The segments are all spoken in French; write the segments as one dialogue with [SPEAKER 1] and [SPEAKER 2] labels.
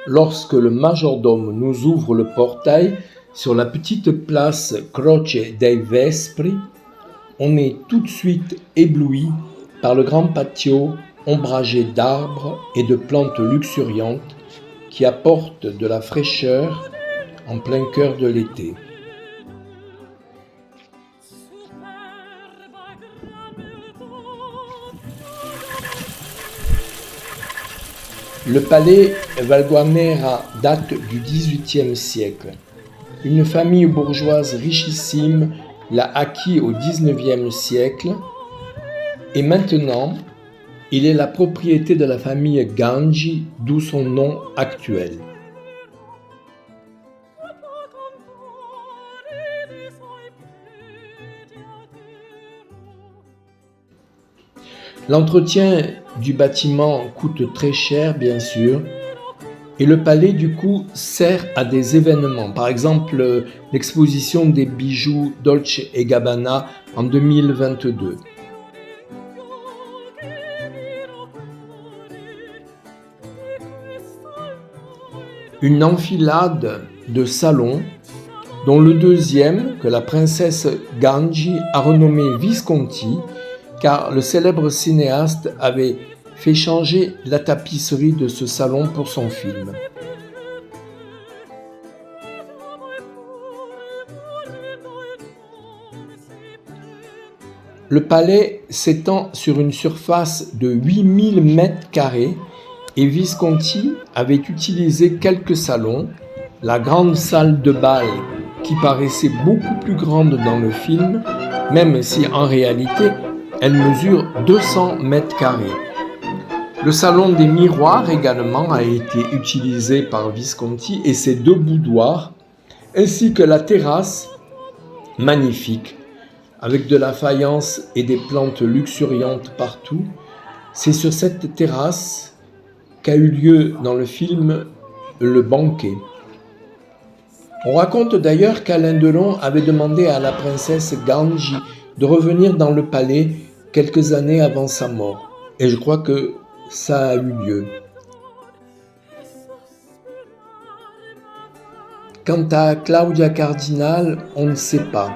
[SPEAKER 1] lorsque le majordome nous ouvre le portail sur la petite place Croce dei Vespri, on est tout de suite ébloui par le grand patio ombragé d'arbres et de plantes luxuriantes qui apportent de la fraîcheur en plein cœur de l'été. Le palais Valguanera date du XVIIIe siècle. Une famille bourgeoise richissime l'a acquis au XIXe siècle et maintenant, il est la propriété de la famille Gangi, d'où son nom actuel. L'entretien du bâtiment coûte très cher, bien sûr, et le palais, du coup, sert à des événements. Par exemple, l'exposition des bijoux Dolce & Gabbana en 2022. Une enfilade de salons, dont le deuxième, que la princesse Gangi a renommé Visconti, car le célèbre cinéaste avait fait changer la tapisserie de ce salon pour son film. Le palais s'étend sur une surface de 8000 m² et Visconti avait utilisé quelques salons, la grande salle de bal qui paraissait beaucoup plus grande dans le film, même si en réalité elle mesure 200 m². Le salon des miroirs également a été utilisé par Visconti et ses deux boudoirs, ainsi que la terrasse, magnifique, avec de la faïence et des plantes luxuriantes partout. C'est sur cette terrasse qu'a eu lieu dans le film le banquet. On raconte d'ailleurs qu'Alain Delon avait demandé à la princesse Gangi de revenir dans le palais quelques années avant sa mort. Et je crois que ça a eu lieu. Quant à Claudia Cardinal, on ne sait pas.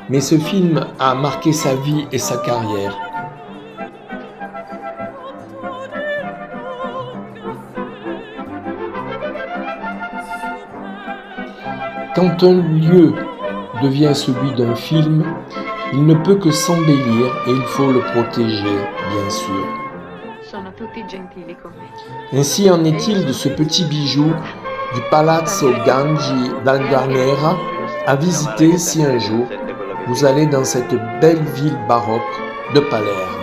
[SPEAKER 1] Mais ce film a marqué sa vie et sa carrière. Quand un lieu devient celui d'un film, il ne peut que s'embellir et il faut le protéger, bien sûr. Ainsi en est-il de ce petit bijou du Palazzo Gangi Valguanera à visiter si un jour vous allez dans cette belle ville baroque de Palerme.